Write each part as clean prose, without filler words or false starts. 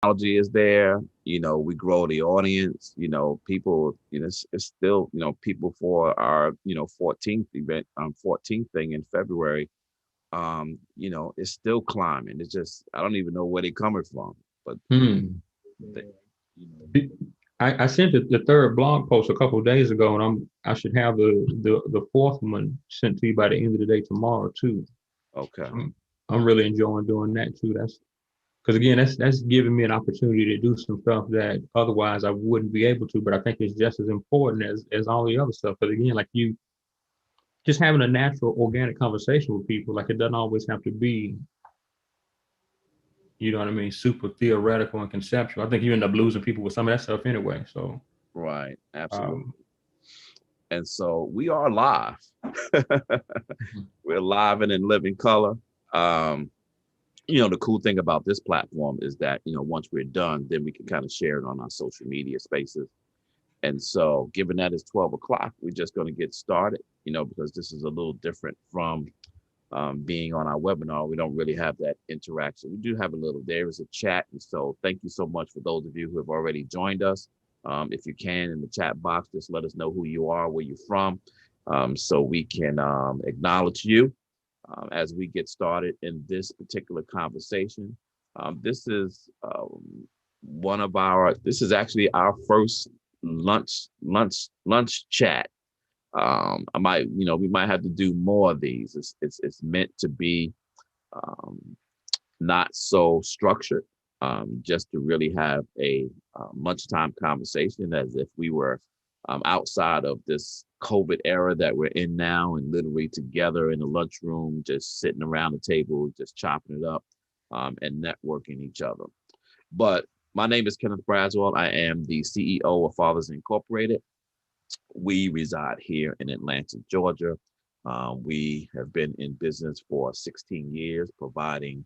technology is there. We grow the audience. People. It's still people for our 14th event, 14th thing in February. It's still climbing. It's just I don't even know where they're coming from, but Hmm. they, you know, I sent the third blog post a couple of days ago, and I should have the fourth one sent to you by the end of the day tomorrow too. okay, I'm really enjoying doing that too. That's because again, that's giving me an opportunity to do some stuff that otherwise I wouldn't be able to. But I think it's just as important as all the other stuff. Because again, like you just having a natural, organic conversation with people, like it doesn't always have to be, you know what I mean, super theoretical and conceptual. I think you end up losing people with some of that stuff anyway. So, right, absolutely. um, And so we are live. mhm. We're live and in living color. Um, the cool thing about this platform is that, once we're done, then we can kind of share it on our social media spaces. And so, given that it's 12 o'clock, we're just going to get started, because this is a little different from being on our webinar. We don't really have that interaction. We do have a little, there is a chat. And so, thank you so much for those of you who have already joined us. If you can, in the chat box, just let us know who you are, where you're from, so we can acknowledge you as we get started in this particular conversation. This is this is actually our first lunch chat. We might have to do more of these. It's meant to be um, not so structured, just to really have a lunchtime conversation as if we were outside of this COVID era that we're in now and literally together in the lunchroom, just sitting around the table, just chopping it up and networking each other. But my name is Kenneth Braswell. I am the CEO of Fathers Incorporated. We reside here in Atlanta, Georgia. We have been in business for 16 years, providing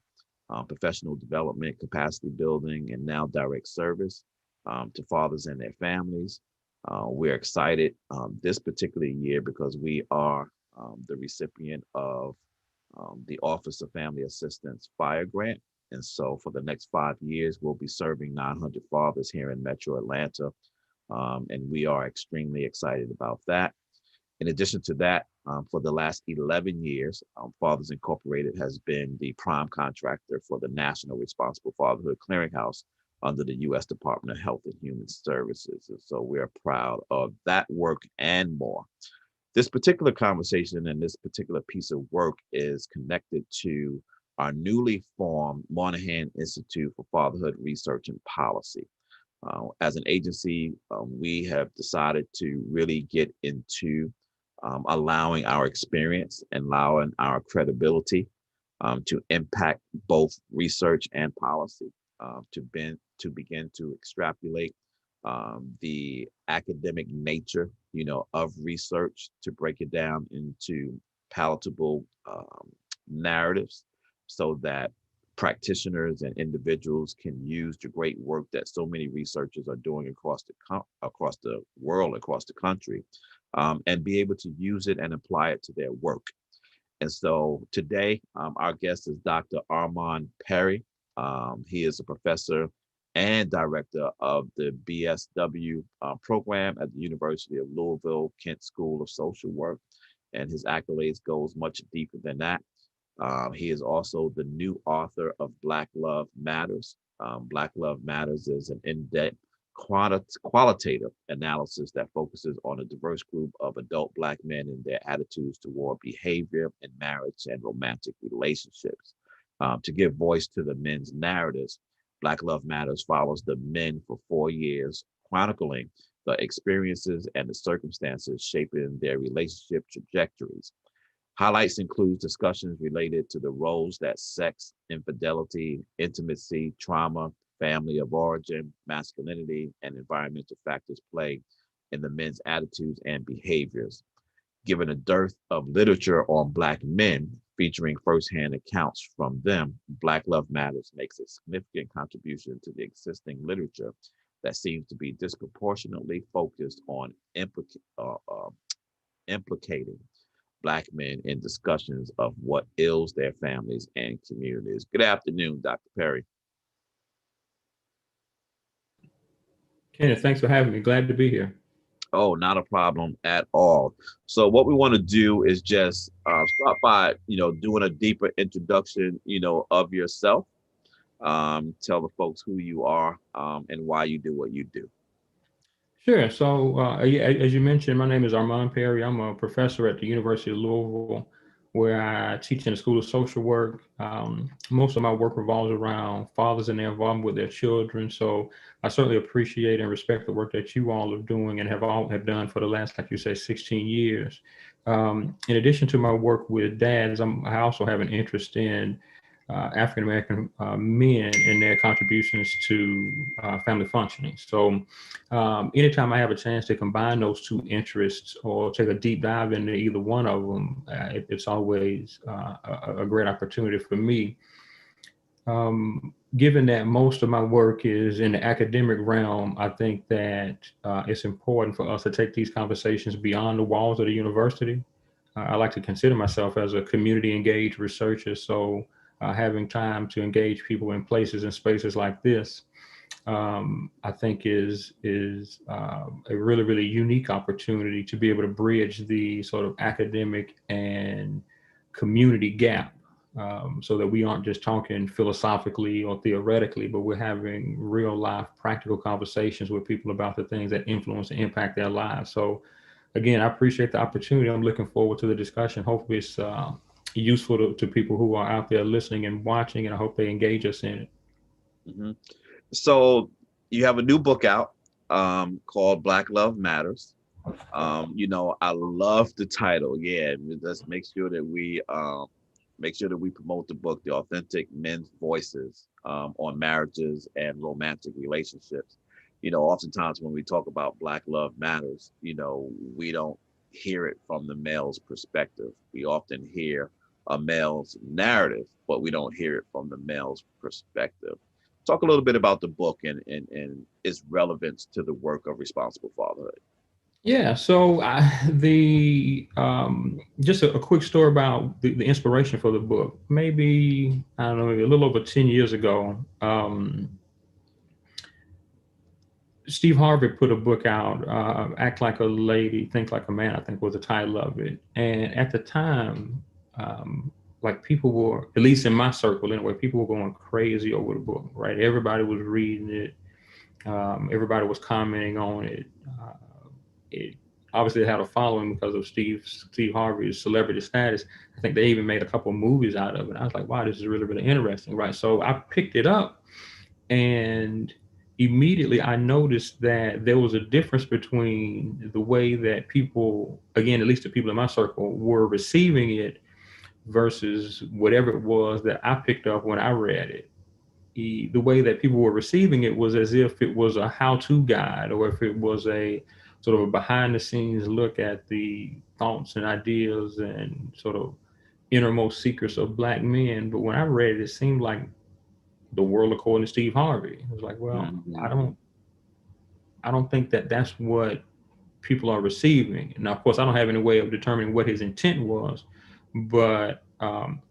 professional development, capacity building, and now direct service to fathers and their families. We're excited this particular year because we are the recipient of the Office of Family Assistance Fire Grant. And so for the next 5 years, we'll be serving 900 fathers here in Metro Atlanta, and we are extremely excited about that. In addition to that, for the last 11 years, Fathers Incorporated has been the prime contractor for the National Responsible Fatherhood Clearinghouse under the U.S. Department of Health and Human Services. And so we are proud of that work and more. This particular conversation and this particular piece of work is connected to our newly formed Moynihan Institute for Fatherhood Research and Policy. As an agency, we have decided to really get into allowing our experience and allowing our credibility to impact both research and policy, to begin to extrapolate the academic nature, of research, to break it down into palatable narratives, so that practitioners and individuals can use the great work that so many researchers are doing across the world, across the country, and be able to use it and apply it to their work. And so today, our guest is Dr. Armand Perry. He is a professor and director of the BSW program at the University of Louisville Kent School of Social Work, and his accolades goes much deeper than that. He is also the new author of Black Love Matters. Black Love Matters is an in-depth qualitative analysis that focuses on a diverse group of adult Black men and their attitudes toward behavior in marriage and romantic relationships. To give voice to the men's narratives, Black Love Matters follows the men for 4 years, chronicling the experiences and the circumstances shaping their relationship trajectories. Highlights include discussions related to the roles that sex, infidelity, intimacy, trauma, family of origin, masculinity, and environmental factors play in the men's attitudes and behaviors. Given a dearth of literature on Black men featuring firsthand accounts from them, Black Love Matters makes a significant contribution to the existing literature that seems to be disproportionately focused on implicating Black men in discussions of what ails their families and communities. Good afternoon, Dr. Perry. Kenneth, thanks for having me. Glad to be here. Oh, not a problem at all. So what we want to do is just start by, doing a deeper introduction, of yourself. Tell the folks who you are and why you do what you do. Sure. So, yeah, as you mentioned, my name is Armand Perry. I'm a professor at the University of Louisville, where I teach in the School of Social Work. Most of my work revolves around fathers and their involvement with their children. So, I certainly appreciate and respect the work that you all are doing and have done for the last, like you say, 16 years. In addition to my work with dads, I also have an interest in African American men and their contributions to family functioning. So, anytime I have a chance to combine those two interests or take a deep dive into either one of them, it's always a great opportunity for me. Given that most of my work is in the academic realm, I think that it's important for us to take these conversations beyond the walls of the university. I like to consider myself as a community engaged researcher. So, having time to engage people in places and spaces like this, I think is a really unique opportunity to be able to bridge the sort of academic and community gap, so that we aren't just talking philosophically or theoretically, but we're having real life practical conversations with people about the things that influence and impact their lives. So again, I appreciate the opportunity. I'm looking forward to the discussion. Hopefully it's useful to people who are out there listening and watching, and I hope they engage us in it. hmm So you have a new book out called Black Love Matters. I love the title. Yeah, let's make sure that we promote the book, The Authentic Men's Voices on Marriages and Romantic Relationships. Oftentimes when we talk about Black Love Matters, we don't hear it from the male's perspective. We often hear a male's narrative, but we don't hear it from the male's perspective. Talk a little bit about the book and its relevance to the work of responsible fatherhood. Yeah, so the just a quick story about the inspiration for the book. Maybe I don't know, maybe a little over 10 years ago, Steve Harvey put a book out, "Act Like a Lady, Think Like a Man." I think was the title of it. And at the time, um, like people were, at least in my circle anyway, people were going crazy over the book. Right, everybody was reading it. Everybody was commenting on it. It obviously had a following because of Steve Harvey's celebrity status. I think they even made a couple of movies out of it. I was like, wow, this is really interesting, right? So I picked it up, and immediately I noticed that there was a difference between the way that people, again, at least the people in my circle, were receiving it versus whatever it was that I picked up when I read it. The way that people were receiving it was as if it was a how-to guide, or if it was a sort of a behind-the-scenes look at the thoughts and ideas and sort of innermost secrets of Black men. But when I read it, it seemed like the world according to Steve Harvey. It was like, well, I Mhm. don't, I don't think that that's what people are receiving. Now, of course, I don't have any way of determining what his intent was, but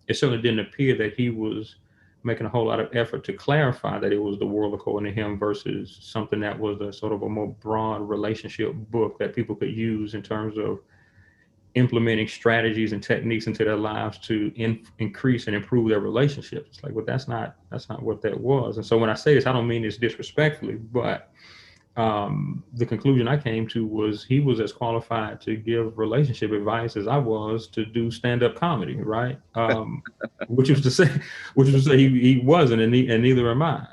it certainly didn't appear that he was making a whole lot of effort to clarify that it was the world according to him versus something that was a sort of a more broad relationship book that people could use in terms of implementing strategies and techniques into their lives to increase and improve their relationships. It's like, well, that's not what that was. And so when I say this, I don't mean this disrespectfully, but the conclusion I came to was he was as qualified to give relationship advice as I was to do stand-up comedy, right? Which was to say, he wasn't, and neither am I.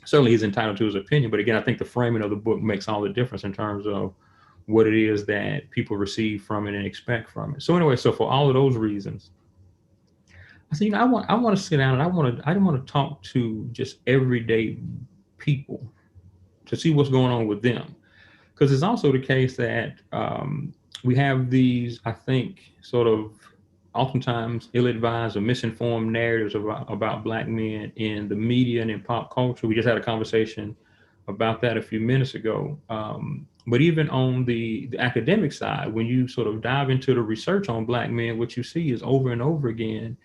Certainly, he's entitled to his opinion, but again, I think the framing of the book makes all the difference in terms of what it is that people receive from it and expect from it. So anyway, so for all of those reasons, I said, I want to sit down and I want to talk to just everyday people to see what's going on with them. Because it's also the case that we have these, I think, sort of oftentimes ill-advised or misinformed narratives about Black men in the media and in pop culture. We just had a conversation about that a few minutes ago. But even on the academic side, when you sort of dive into the research on Black men, what you see is over and over again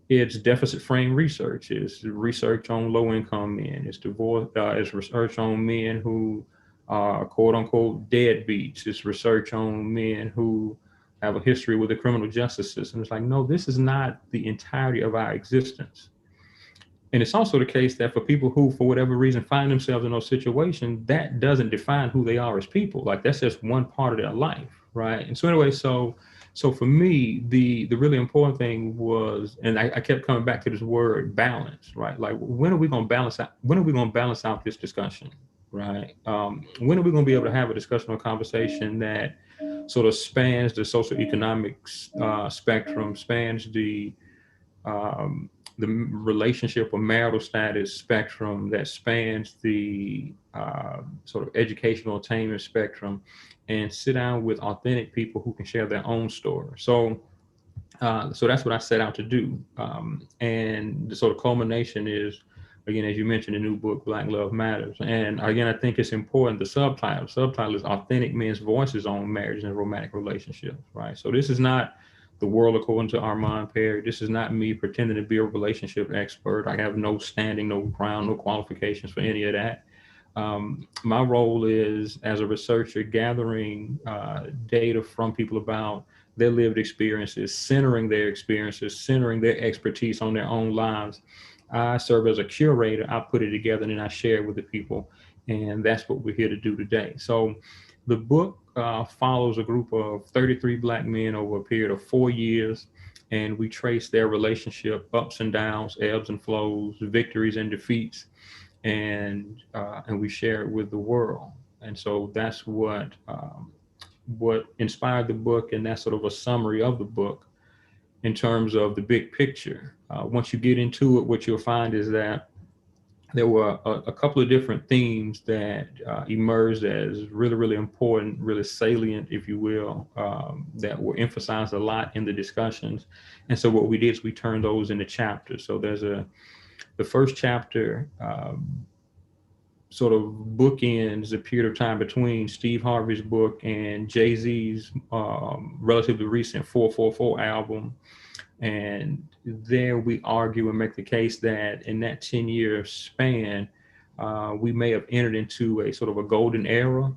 It's deficit frame research. It's research on low income men. It's divorce. It's research on men who are quote unquote deadbeats. It's research on men who have a history with the criminal justice system. It's like, no, this is not the entirety of our existence. And it's also the case that for people who, for whatever reason, find themselves in those situations, that doesn't define who they are as people. Like that's just one part of their life, right? And so anyway, so for me, the really important thing was, and I kept coming back to this word balance, right? Like when are we going to balance out? When are we going to balance out this discussion, right? When are we going to be able to have a discussion or conversation that sort of spans the socioeconomic spectrum, spans um, the relationship or marital status spectrum, that spans the sort of educational attainment spectrum, and sit down with authentic people who can share their own story. So that's what I set out to do. And the sort of culmination is, again, as you mentioned, the new book, Black Love Matters. And again, I think it's important. The subtitle is Authentic Men's Voices on Marriage and Romantic Relationships, right? So this is not the world according to Armand Perry. This is not me pretending to be a relationship expert. I have no standing, no ground, no qualifications for any of that. My role is as a researcher gathering data from people about their lived experiences, centering their expertise on their own lives. I serve as a curator. I put it together and then I share it with the people. And that's what we're here to do today. So the book follows a group of 33 Black men over a period of 4 years. And we trace their relationship ups and downs, ebbs and flows, victories and defeats, and we share it with the world. And so that's what inspired the book, and that's sort of a summary of the book in terms of the big picture. Once you get into it, what you'll find is that there were a couple of different themes that emerged as really, really important, really salient, if you will, that were emphasized a lot in the discussions. And so what we did is we turned those into chapters. So the first chapter sort of bookends the period of time between Steve Harvey's book and Jay-Z's relatively recent 444 album. And there we argue and make the case that in that 10-year span, we may have entered into a sort of a golden era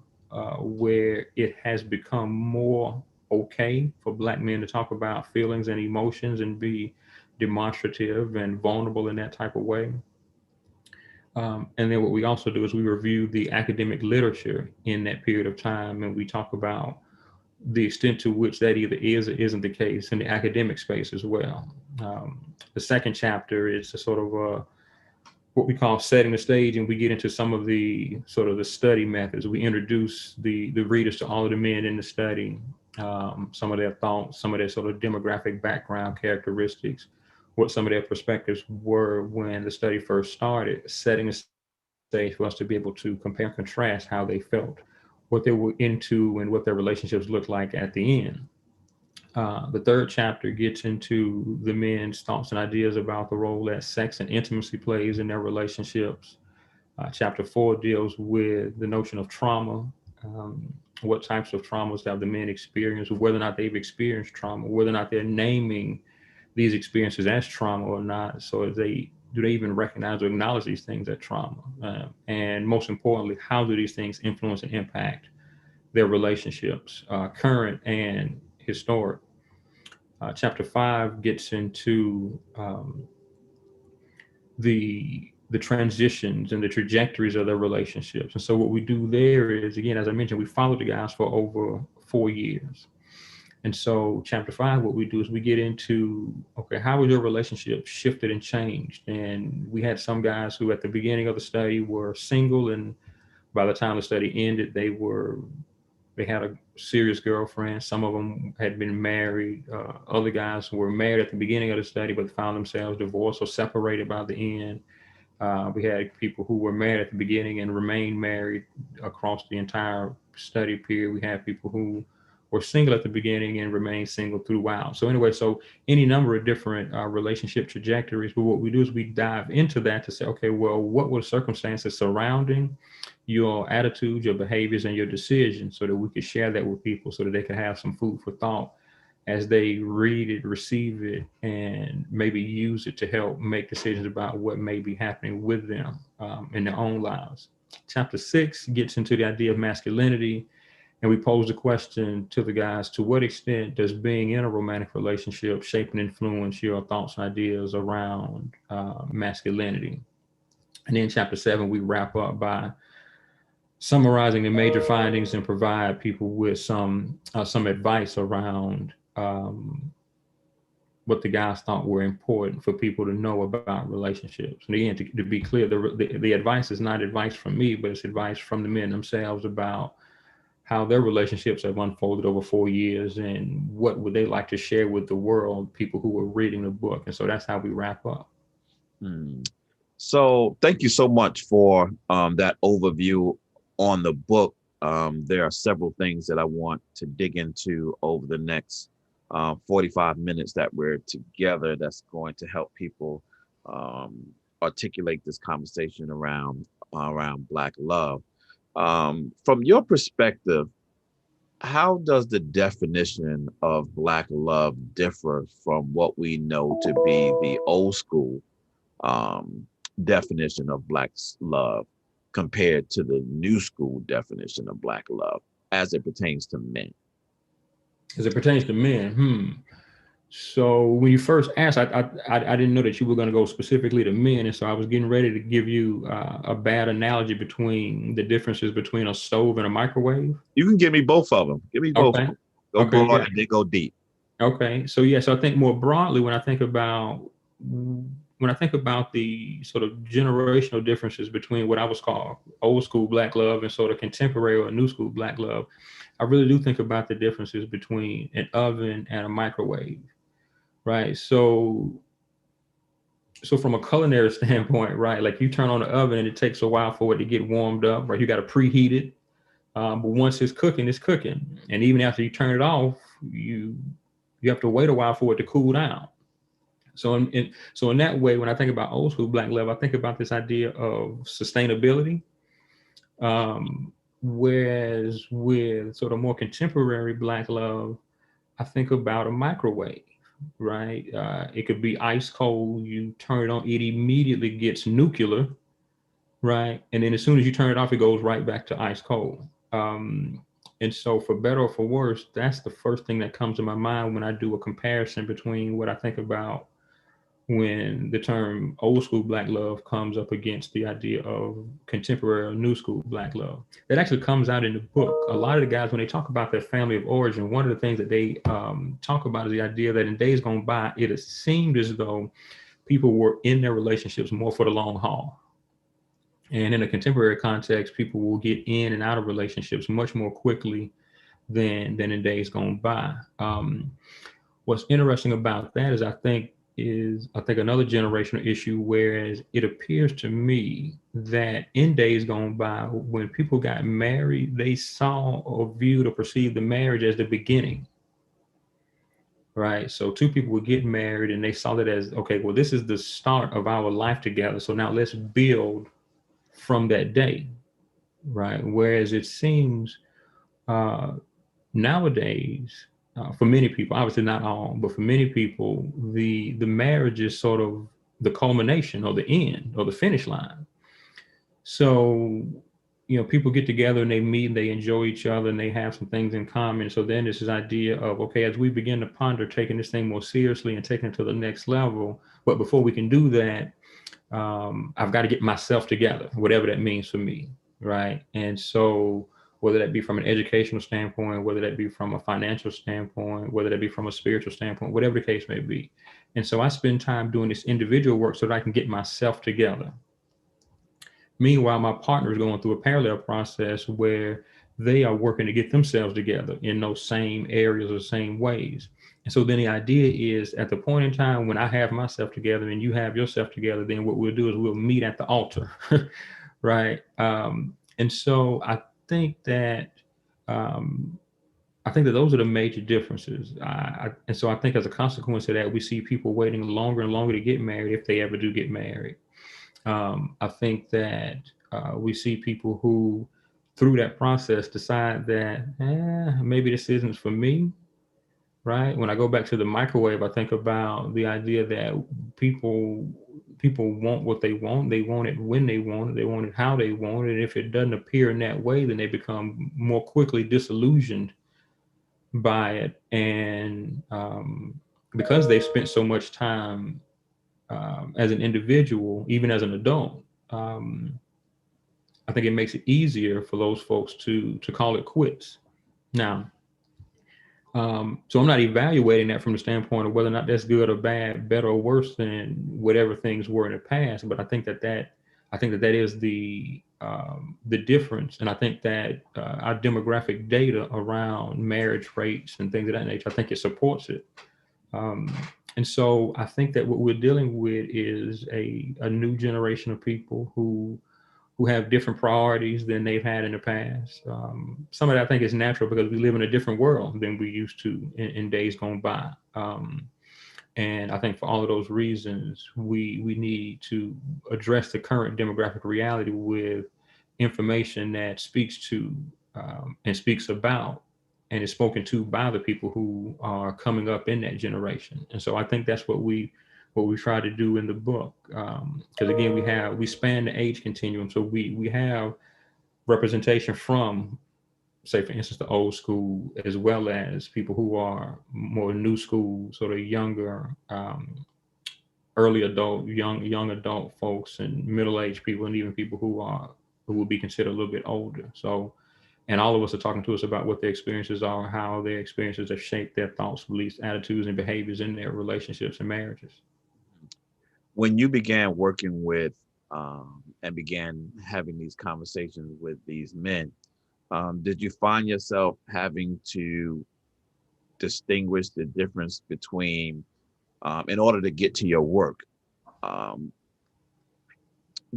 where it has become more okay for Black men to talk about feelings and emotions and be demonstrative and vulnerable in that type of way. And then what we also do is we review the academic literature in that period of time, and we talk about the extent to which that either is or isn't the case in the academic space as well. The second chapter is a sort of what we call setting the stage, and we get into some of the sort of the study methods. We introduce the readers to all of the men in the study, some of their thoughts, some of their sort of demographic background characteristics, what some of their perspectives were when the study first started, setting the stage for us to be able to compare and contrast how they felt, what they were into, and what their relationships looked like at the end. The third chapter gets into the men's thoughts and ideas about the role that sex and intimacy plays in their relationships. Chapter four deals with the notion of trauma, what types of traumas have the men experienced, whether or not they've experienced trauma, whether or not they're naming these experiences as trauma or not. So do they even recognize or acknowledge these things as trauma? And most importantly, how do these things influence and impact their relationships, current and historic? Chapter five gets into the transitions and the trajectories of their relationships. And so what we do there is, again, as I mentioned, we followed the guys for over 4 years. And so chapter five, what we do is we get into, okay, how was your relationship shifted and changed? And we had some guys who at the beginning of the study were single, and by the time the study ended, they had a serious girlfriend. Some of them had been married. Other guys were married at the beginning of the study, but found themselves divorced or separated by the end. We had people who were married at the beginning and remained married across the entire study period. We had people who were single at the beginning and remained single throughout. So anyway, so any number of different relationship trajectories. But what we do is we dive into that to say, okay, well, what were the circumstances surrounding your attitudes, your behaviors, and your decisions, so that we could share that with people, so that they could have some food for thought as they read it, receive it, and maybe use it to help make decisions about what may be happening with them in their own lives. Chapter 6 gets into the idea of masculinity, and we pose the question to the guys: to what extent does being in a romantic relationship shape and influence your thoughts and ideas around masculinity? And then chapter 7, we wrap up by summarizing the major findings and provide people with some advice around what the guys thought were important for people to know about relationships. And again, to be clear, the advice is not advice from me, but it's advice from the men themselves about how their relationships have unfolded over 4 years and what would they like to share with the world, people who are reading the book. And so that's how we wrap up. Hmm. So thank you so much for that overview on the book. There are several things that I want to dig into over the next 45 minutes that we're together that's going to help people um, articulate this conversation around Black love. From your perspective, how does the definition of Black love differ from what we know to be the old school um, definition of Black love compared to the new school definition of Black love as it pertains to men? As it pertains to men, so when you first asked, I didn't know that you were going to go specifically to men, and so I was getting ready to give you a bad analogy between the differences between a stove and a microwave. You can give me both of them. Give me both of Okay. them. Go Okay. broad Yeah. and then go deep. Okay. So yeah. So I think more broadly, when I think about the sort of generational differences between what I was called old school Black love and sort of contemporary or new school Black love, I really do think about the differences between an oven and a microwave, right? So from a culinary standpoint, right, like you turn on the oven and it takes a while for it to get warmed up, right? You got to preheat it, but once it's cooking, and even after you turn it off, you you have to wait a while for it to cool down. So in that way, when I think about old school Black love, I think about this idea of sustainability. Um, Whereas with sort of more contemporary Black love, I think about a microwave, right? It could be ice cold. You turn it on, it immediately gets nuclear, right? And then as soon as you turn it off, it goes right back to ice cold. And so, for better or for worse, that's the first thing that comes to my mind when I do a comparison between what I think about when the term old school Black love comes up against the idea of contemporary or new school Black love. That actually comes out in the book. A lot of the guys, when they talk about their family of origin, one of the things that they talk about is the idea that in days gone by, it has seemed as though people were in their relationships more for the long haul. And in a contemporary context, people will get in and out of relationships much more quickly than in days gone by. What's interesting about that is I think another generational issue, whereas it appears to me that in days gone by, when people got married, they saw or viewed or perceived the marriage as the beginning, right? So two people would get married and they saw it as, okay, well, this is the start of our life together. So now let's build from that day, right? Whereas it seems uh, nowadays, for many people, obviously not all, but for many people, the marriage is sort of the culmination or the end or the finish line. So, people get together and they meet and they enjoy each other and they have some things in common. So then there's this idea of, okay, as we begin to ponder taking this thing more seriously and taking it to the next level, but before we can do that, I've got to get myself together, whatever that means for me, right? And so, whether that be from an educational standpoint, whether that be from a financial standpoint, whether that be from a spiritual standpoint, whatever the case may be. And so, I spend time doing this individual work so that I can get myself together. Meanwhile, my partner is going through a parallel process where they are working to get themselves together in those same areas or same ways. And so then the idea is at the point in time when I have myself together and you have yourself together, then what we'll do is we'll meet at the altar, right? And so think that um, I think that those are the major differences. And so I think as a consequence of that, we see people waiting longer and longer to get married if they ever do get married. I think that we see people who, through that process, decide that maybe this isn't for me, right? When I go back to the microwave, I think about the idea that people people want what they want. They want it when they want it how they want it. And if it doesn't appear in that way, then they become more quickly disillusioned by it. And because they've spent so much time as an individual, even as an adult, um, I think it makes it easier for those folks to call it quits. Now, so I'm not evaluating that from the standpoint of whether or not that's good or bad, better or worse than whatever things were in the past. But I think that that is the difference, and I think that our demographic data around marriage rates and things of that nature, I think it supports it. Um, and so I think that what we're dealing with is a new generation of people who have different priorities than they've had in the past. Some of that I think is natural because we live in a different world than we used to in days gone by. And I think for all of those reasons, we need to address the current demographic reality with information that speaks to and speaks about and is spoken to by the people who are coming up in that generation. And so I think that's what we try to do in the book. Because again, we span the age continuum, so we have representation from, say, for instance, the old school, as well as people who are more new school, sort of younger, early adult, young adult folks, and middle aged people, and even people who would be considered a little bit older. So, and all of us are talking to us about what their experiences are, how their experiences have shaped their thoughts, beliefs, attitudes, and behaviors in their relationships and marriages. When you began working with and began having these conversations with these men, did you find yourself having to distinguish the difference between, in order to get to your work, um,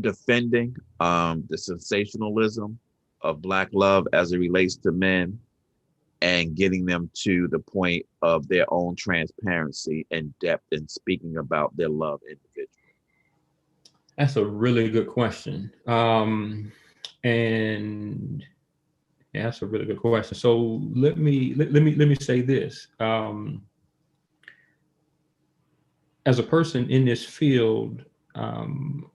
defending the sensationalism of Black love as it relates to men and getting them to the point of their own transparency and depth in speaking about their love individually? That's a really good question. And yeah, that's a really good question. So let me say this. As a person in this field, um,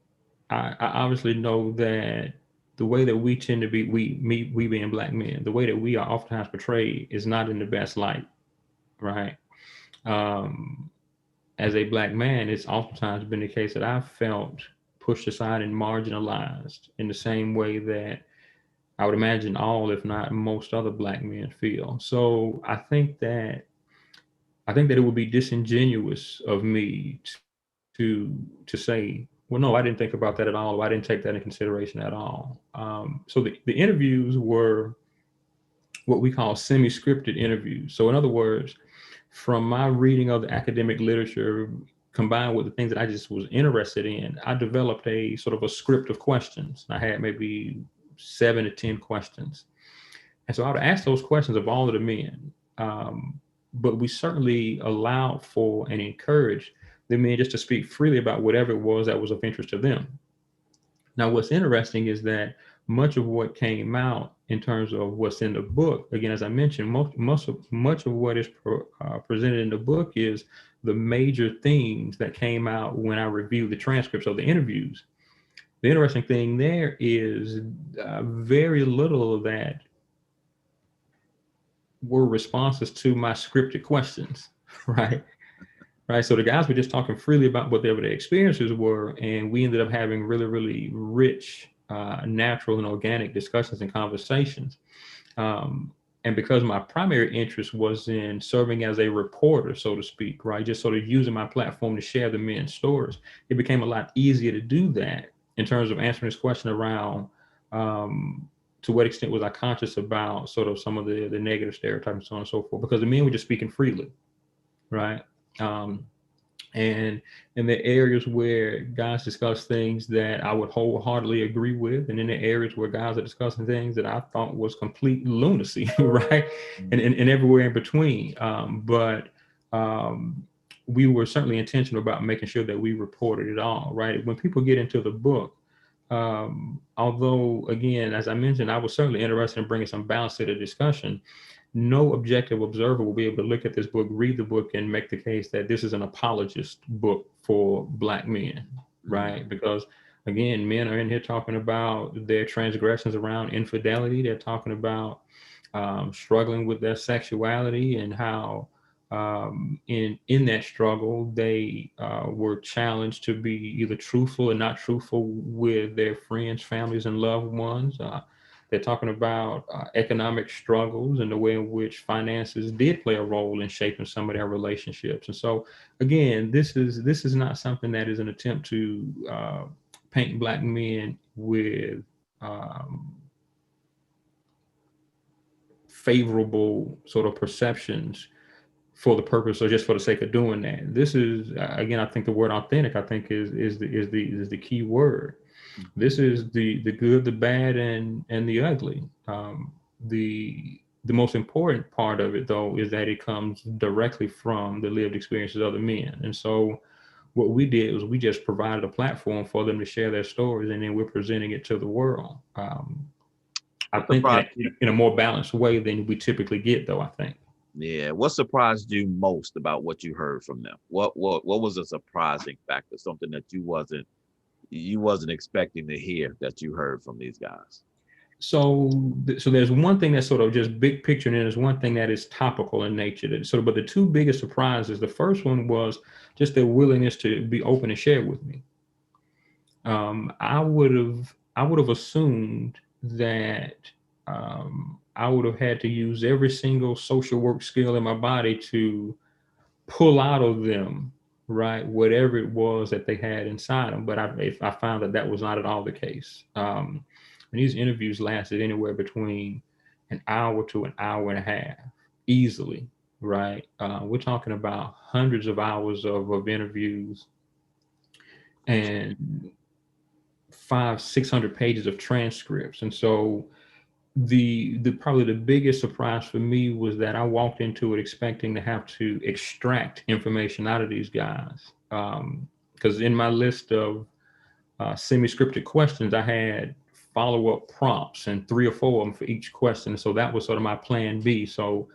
I obviously know that the way that we tend to be, we being Black men, the way that we are oftentimes portrayed is not in the best light, right? Um, as a Black man, it's oftentimes been the case that I've felt pushed aside and marginalized in the same way that I would imagine all, if not most other Black men feel. So I think that it would be disingenuous of me to say, well, no, I didn't think about that at all, or I didn't take that into consideration at all. So the interviews were what we call semi-scripted interviews. So in other words, from my reading of the academic literature combined with the things that I just was interested in, I developed a sort of a script of questions. I had maybe 7 to 10 questions. And so I would ask those questions of all of the men. But we certainly allowed for and encouraged the men just to speak freely about whatever it was that was of interest to them. Now, what's interesting is that much of what came out in terms of what's in the book, again, as I mentioned, much of what is presented in the book is the major themes that came out when I reviewed the transcripts of the interviews. The interesting thing there is very little of that were responses to my scripted questions, right? Right. So the guys were just talking freely about whatever their experiences were, and we ended up having really, really rich, natural, and organic discussions and conversations. Um, and because my primary interest was in serving as a reporter, so to speak, right, just sort of using my platform to share the men's stories, it became a lot easier to do that in terms of answering this question around to what extent was I conscious about sort of some of the negative stereotypes and so on and so forth, because the men were just speaking freely, right? Um, and in the areas where guys discuss things that I would wholeheartedly agree with, and in the areas where guys are discussing things that I thought was complete lunacy, right? And everywhere in between. But we were certainly intentional about making sure that we reported it all, right? When people get into the book, although, again, as I mentioned, I was certainly interested in bringing some balance to the discussion. no objective observer will be able to look at this book, read the book, and make the case that this is an apologist book for Black men, Mm, right? Because again, men are in here talking about their transgressions around infidelity. They're talking about struggling with their sexuality and how in that struggle they were challenged to be either truthful or not truthful with their friends, families, and loved ones. They're talking about economic struggles and the way in which finances did play a role in shaping some of their relationships. And so, again, this is not something that is an attempt to paint Black men with um, favorable sort of perceptions for the purpose or just for the sake of doing that. This is again, I think the word authentic, I think is the key word. mhm. This is the good, the bad, and the ugly. The most important part of it, though, is that it comes directly from the lived experiences of the men. And so, what we did was we just provided a platform for them to share their stories, and then we're presenting it to the world. I What think in surprised in a more balanced way than we typically get, though. I think. Yeah, what surprised you most about what you heard from them? What was a surprising factor? Something that you wasn't expecting to hear that you heard from these guys. So there's one thing that's sort of just big picture, and then there's one thing that is topical in nature. That sort of, but the two biggest surprises, the first one was just their willingness to be open and share with me. I would have assumed that I would have had to use every single social work skill in my body to pull out of them, right, whatever it was that they had inside them. But I found that that was not at all the case. And these interviews lasted anywhere between an hour to an hour and a half, easily, right? We're talking about hundreds of hours of interviews and 500-600 pages of transcripts. And so the probably the biggest surprise for me was that I walked into it expecting to have to extract information out of these guys. Because in my list of semi-scripted questions, I had follow-up prompts and 3 or 4 of them for each question. So that was sort of my plan B. So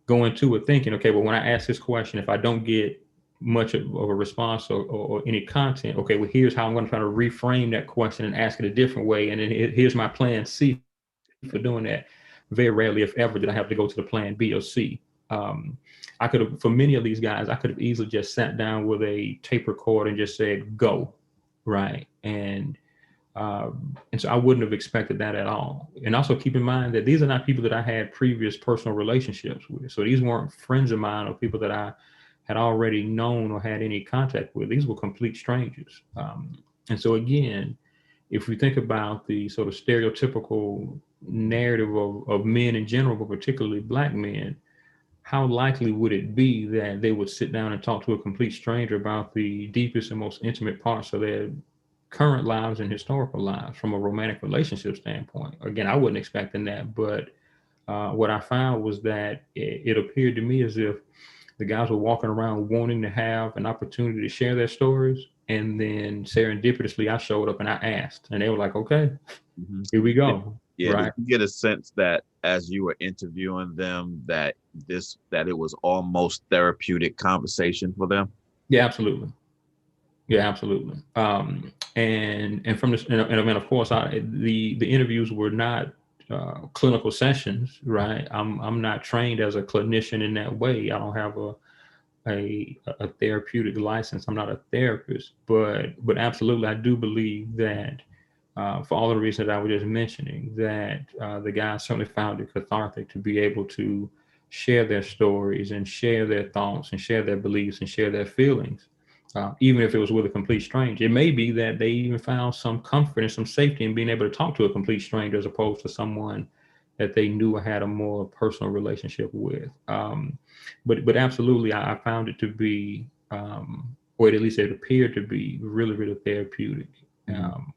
going to it thinking, okay, well, when I ask this question, if I don't get much of a response or any content, okay, well, here's how I'm going to try to reframe that question and ask it a different way. And then here's my plan C for doing that. Very rarely, if ever, did I have to go to the plan B or C. I could have, for many of these guys, I could have easily just sat down with a tape recorder and just said, go, right? And so I wouldn't have expected that at all. And also keep in mind that these are not people that I had previous personal relationships with. So these weren't friends of mine or people that I had already known or had any contact with. These were complete strangers. And so again, if we think about the sort of stereotypical narrative of men in general, but particularly Black men, how likely would it be that they would sit down and talk to a complete stranger about the deepest and most intimate parts of their current lives and historical lives from a romantic relationship standpoint? Again, I wasn't expecting that, but what I found was that it appeared to me as if the guys were walking around wanting to have an opportunity to share their stories. And then serendipitously, I showed up and I asked, and they were like, okay, Hmm. here we Did, go. yeah, did Right. you get a sense that as you were interviewing them that it was almost therapeutic conversation for them? Yeah, absolutely. Yeah, absolutely. And from this, and I mean, of course, the interviews were not clinical sessions, right? I'm not trained as a clinician in that way. I don't have a therapeutic license. I'm not a therapist, but absolutely, I do believe that for all the reasons that I was just mentioning, that the guys certainly found it cathartic to be able to share their stories and share their thoughts and share their beliefs and share their feelings, even if it was with a complete stranger. It may be that they even found some comfort and some safety in being able to talk to a complete stranger as opposed to someone that they knew or had a more personal relationship with. But absolutely, I found it to be, or at least it appeared to be, really, really therapeutic. Mhm. Um,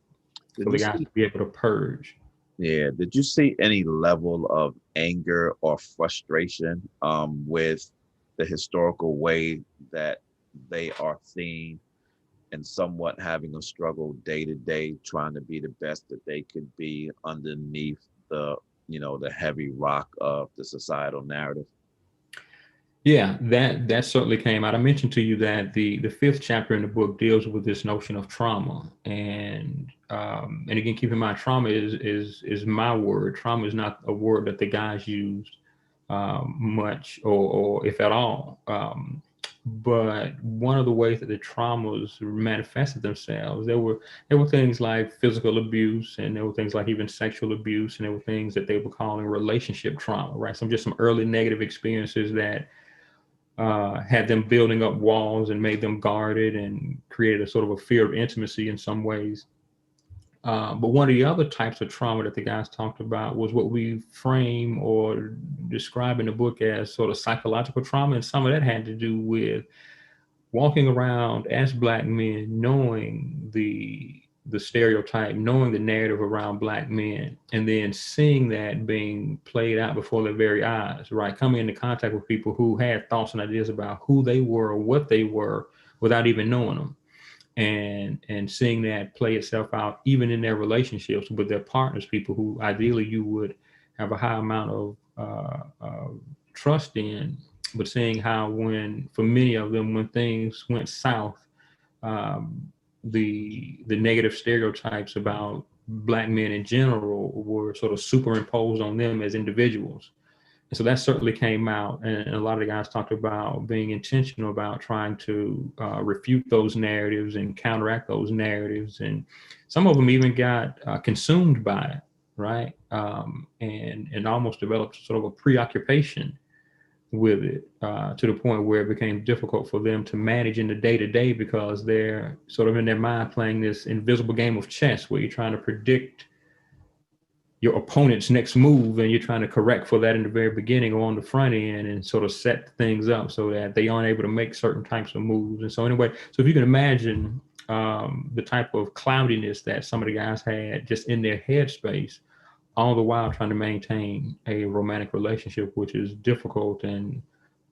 Did for you the guys see? to be able to purge. Yeah, did you see any level of anger or frustration with the historical way that they are seen and somewhat having a struggle day to day, trying to be the best that they could be underneath the the heavy rock of the societal narrative. Yeah, that certainly came out. I mentioned to you that the fifth chapter in the book deals with this notion of trauma, and again, keep in mind, trauma is my word. Trauma is not a word that the guys used much, or if at all. But one of the ways that the traumas manifested themselves, there were things like physical abuse, and there were things like even sexual abuse, and there were things that they were calling relationship trauma, right? Some early negative experiences that had them building up walls and made them guarded and created a sort of a fear of intimacy in some ways. But one of the other types of trauma that the guys talked about was what we frame or describe in the book as sort of psychological trauma. And some of that had to do with walking around as black men, knowing the stereotype, knowing the narrative around black men, and then seeing that being played out before their very eyes, right? Coming into contact with people who had thoughts and ideas about who they were or what they were without even knowing them, and seeing that play itself out even in their relationships with their partners, people who ideally you would have a high amount of trust in, but seeing how, when for many of them, when things went south, um, the negative stereotypes about black men in general were sort of superimposed on them as individuals. And so that certainly came out, and a lot of the guys talked about being intentional about trying to refute those narratives and counteract those narratives. And some of them even got consumed by it, right? And almost developed sort of a preoccupation with it, to the point where it became difficult for them to manage in the day to day, because they're sort of in their mind playing this invisible game of chess where you're trying to predict your opponent's next move, and you're trying to correct for that in the very beginning or on the front end, and sort of set things up so that they aren't able to make certain types of moves. And so anyway, so if you can imagine the type of cloudiness that some of the guys had just in their headspace, all the while trying to maintain a romantic relationship, which is difficult and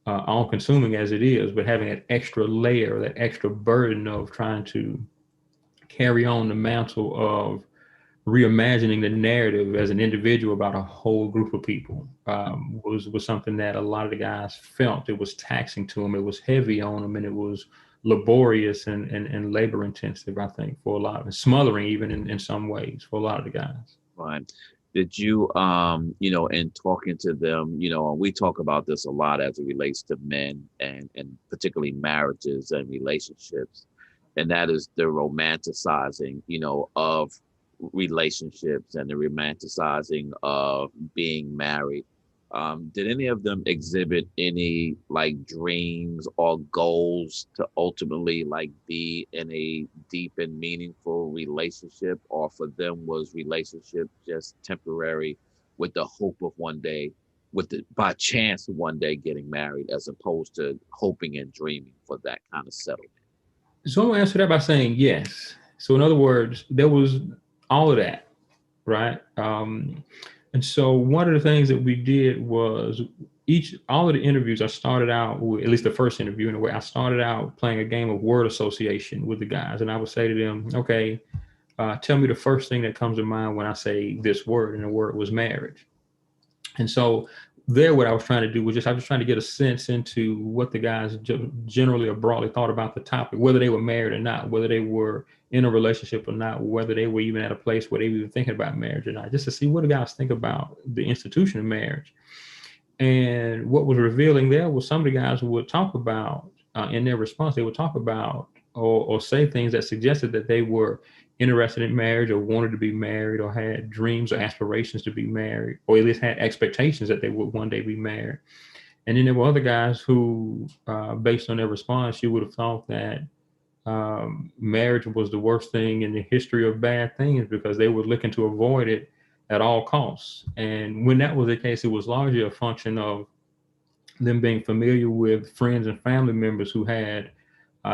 all consuming as it is, but having that extra layer, that extra burden of trying to carry on the mantle of reimagining the narrative as an individual about a whole group of people, was something that a lot of the guys felt. It was taxing to them, it was heavy on them, and it was laborious and labor intensive, I think, for a lot of, and smothering even in some ways for a lot of the guys. Right. Did you, in talking to them, and we talk about this a lot as it relates to men and particularly marriages and relationships, and that is the romanticizing, of relationships and the romanticizing of being married. Did any of them exhibit any like dreams or goals to ultimately like be in a deep and meaningful relationship, or for them was relationship just temporary with the hope of one day, with the by chance one day getting married, as opposed to hoping and dreaming for that kind of settlement? So I'm gonna answer that by saying yes. So in other words, there was all of that, right? And so one of the things that we did was, all of the interviews, I started out with, at least the first interview in a way, I started out playing a game of word association with the guys, and I would say to them, okay, tell me the first thing that comes to mind when I say this word, and the word was marriage. And so there, what I was trying to do was just, I was trying to get a sense into what the guys generally or broadly thought about the topic, whether they were married or not, whether they were in a relationship or not, whether they were even at a place where they were even thinking about marriage or not, just to see what the guys think about the institution of marriage. And what was revealing there was some of the guys would talk about, in their response, they would talk about or say things that suggested that they were interested in marriage or wanted to be married or had dreams or aspirations to be married, or at least had expectations that they would one day be married. And then there were other guys who, based on their response, you would have thought that marriage was the worst thing in the history of bad things, because they were looking to avoid it at all costs. And when that was the case, it was largely a function of them being familiar with friends and family members who had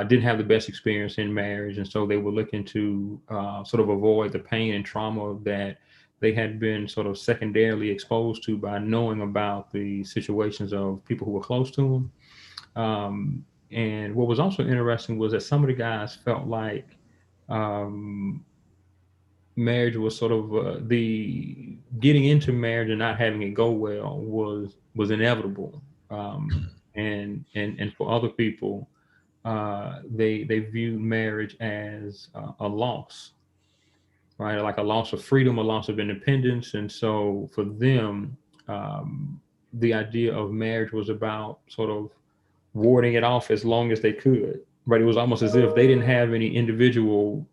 didn't have the best experience in marriage, and so they were looking to sort of avoid the pain and trauma that they had been sort of secondarily exposed to by knowing about the situations of people who were close to them. And what was also interesting was that some of the guys felt like um, marriage was sort of getting into marriage and not having it go well was inevitable. And for other people, they viewed marriage as a loss, right? Like a loss of freedom, a loss of independence. And so for them, um, the idea of marriage was about sort of warding it off as long as they could, right? It was almost as if they didn't have any individual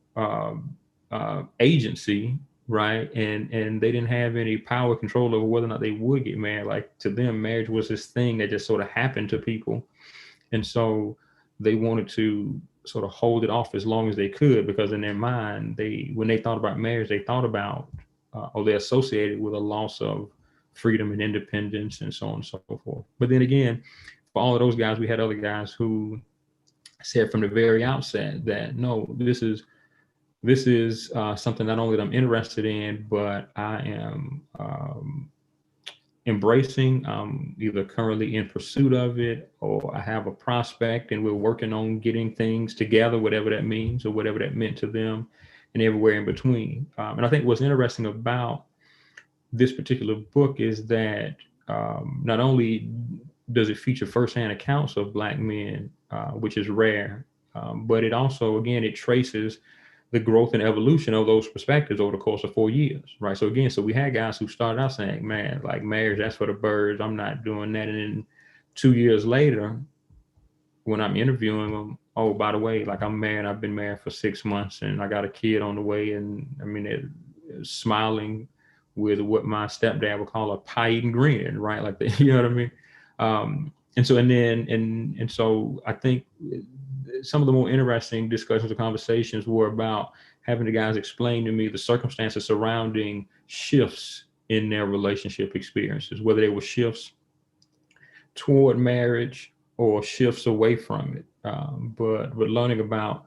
agency, right? And they didn't have any power control over whether or not they would get married. Like to them, marriage was this thing that just sort of happened to people. And so they wanted to sort of hold it off as long as they could, because in their mind, when they thought about marriage, they thought about or they associated with a loss of freedom and independence and so on and so forth. But then again, for all of those guys, we had other guys who said from the very outset that no, this is something not only that I'm interested in, but I am embracing. Either currently in pursuit of it, or I have a prospect and we're working on getting things together, whatever that means or whatever that meant to them, and everywhere in between. And I think what's interesting about this particular book is that not only does it feature firsthand accounts of Black men, which is rare, but it also, again, it traces the growth and evolution of those perspectives over the course of 4 years, right? So again, so we had guys who started out saying, man, like marriage, that's for the birds. I'm not doing that. And then 2 years later, when I'm interviewing them, oh, by the way, like I'm married, I've been married for 6 months and I got a kid on the way. And I mean, it smiling with what my stepdad would call a pie eating grin, right? Like, you know what I mean? And so, and so I think some of the more interesting discussions or conversations were about having the guys explain to me the circumstances surrounding shifts in their relationship experiences, whether they were shifts toward marriage or shifts away from it. But learning about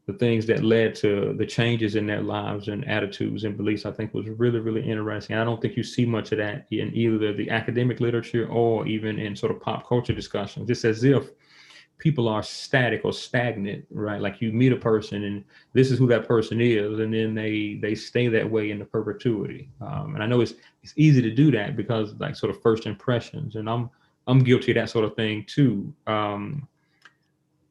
the things that led to the changes in their lives and attitudes and beliefs, I think was really, really interesting. I don't think you see much of that in either the academic literature or even in sort of pop culture discussions. It's as if people are static or stagnant, right? Like you meet a person and this is who that person is, and then they stay that way into perpetuity. And I know it's easy to do that because like sort of first impressions, and I'm guilty of that sort of thing too.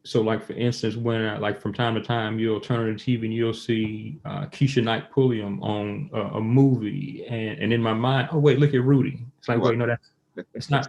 So like for instance, when like from time to time you'll turn on the TV and you'll see Keisha Knight Pulliam on a movie, and in my mind, oh wait, look at Rudy. It's like, wait, no, that's not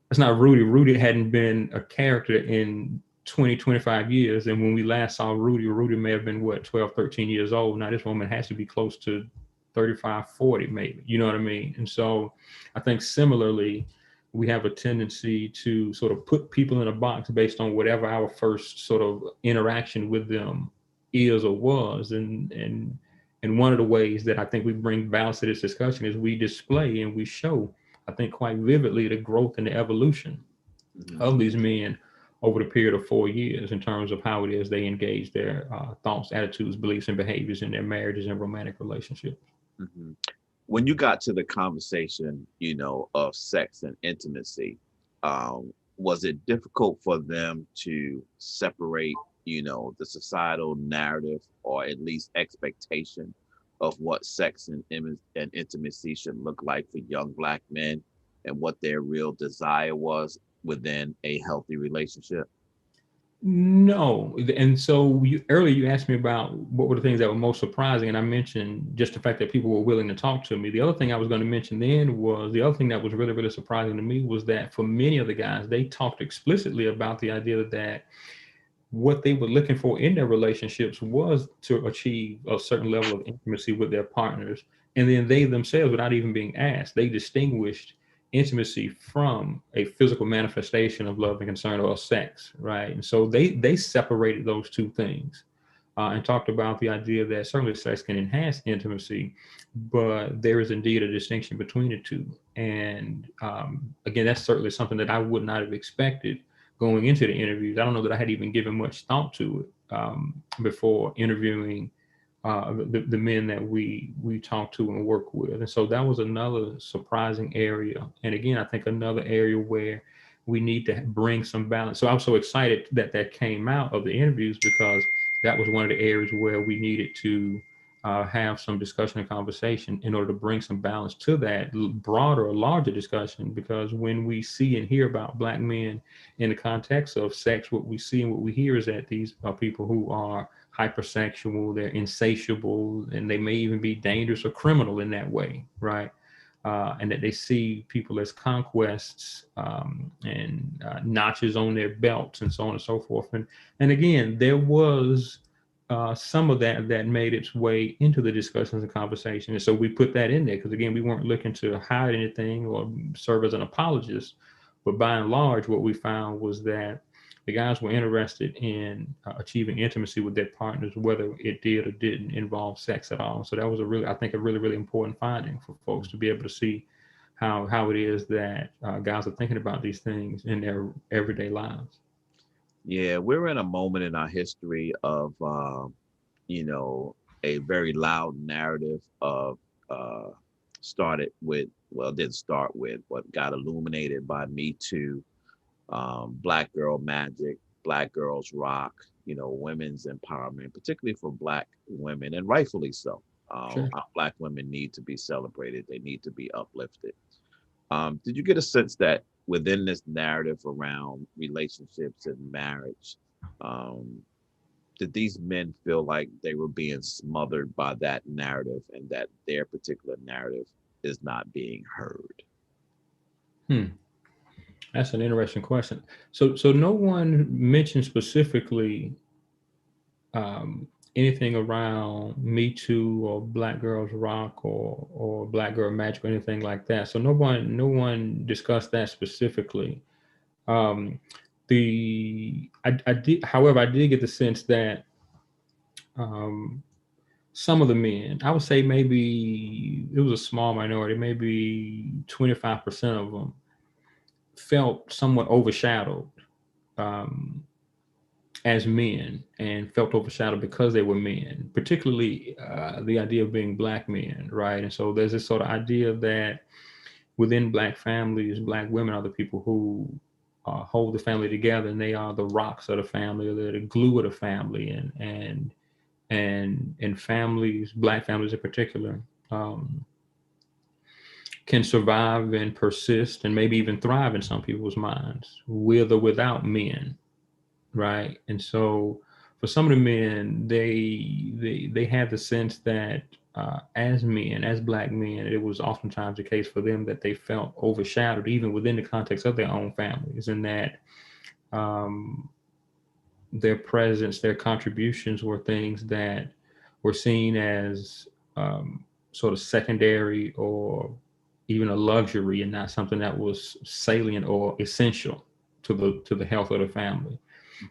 that's not Rudy. Rudy hadn't been a character in 20, 25 years. And when we last saw Rudy may have been what, 12, 13 years old. Now this woman has to be close to 35, 40 maybe, you know what I mean? And so I think similarly, we have a tendency to sort of put people in a box based on whatever our first sort of interaction with them is or was. And one of the ways that I think we bring balance to this discussion is we display and we show, I think, quite vividly the growth and the evolution of these men over the period of 4 years in terms of how it is they engage their thoughts, attitudes, beliefs, and behaviors in their marriages and romantic relationships. Mm-hmm. When you got to the conversation, of sex and intimacy, was it difficult for them to separate, the societal narrative or at least expectation of what sex and intimacy should look like for young Black men and what their real desire was within a healthy relationship? No. And so earlier you asked me about what were the things that were most surprising. And I mentioned just the fact that people were willing to talk to me. The other thing I was going to mention then was the other thing that was really, really surprising to me was that for many of the guys, they talked explicitly about the idea that what they were looking for in their relationships was to achieve a certain level of intimacy with their partners. And then they themselves, without even being asked, they distinguished intimacy from a physical manifestation of love and concern or sex, right? And so they separated those two things and talked about the idea that certainly sex can enhance intimacy, but there is indeed a distinction between the two. And again, that's certainly something that I would not have expected going into the interviews. I don't know that I had even given much thought to it before interviewing the men that we talk to and work with. And so that was another surprising area. And again, I think another area where we need to bring some balance. So I was so excited that that came out of the interviews because that was one of the areas where we needed to have some discussion and conversation in order to bring some balance to that broader or larger discussion. Because when we see and hear about Black men in the context of sex, what we see and what we hear is that these are people who are hypersexual, they're insatiable, and they may even be dangerous or criminal in that way, right? And that they see people as conquests, and notches on their belts and so on and so forth. And again, there was some of that made its way into the discussions and conversation. And so we put that in there because, again, we weren't looking to hide anything or serve as an apologist. But by and large, what we found was that the guys were interested in achieving intimacy with their partners, whether it did or didn't involve sex at all. So that was I think, a really, really important finding for folks to be able to see how it is that guys are thinking about these things in their everyday lives. Yeah, we're in a moment in our history of, you know, a very loud narrative of, started with, well, didn't start with, but got illuminated by Me Too, Black Girl Magic, Black Girls Rock, women's empowerment, particularly for Black women, and rightfully so. Sure. Our Black women need to be celebrated. They need to be uplifted. Did you get a sense that within this narrative around relationships and marriage, um, did these men feel like they were being smothered by that narrative and that their particular narrative is not being heard? Hmm. That's an interesting question. So no one mentioned specifically um, anything around Me Too or Black Girls Rock or Black Girl Magic or anything like that. So no one discussed that specifically. Um, I did, however, I did get the sense that um, some of the men, I would say maybe it was a small minority, maybe 25% of them felt somewhat overshadowed um, as men and felt overshadowed because they were men, particularly the idea of being Black men, right? And so there's this sort of idea that within Black families, Black women are the people who hold the family together, and they are the rocks of the family, or they're the glue of the family, and families, Black families in particular, um, can survive and persist and maybe even thrive in some people's minds with or without men, right? And so for some of the men, they had the sense that as men, as Black men, it was oftentimes the case for them that they felt overshadowed even within the context of their own families, and that um, their presence, their contributions were things that were seen as sort of secondary or even a luxury, and not something that was salient or essential to the health of the family.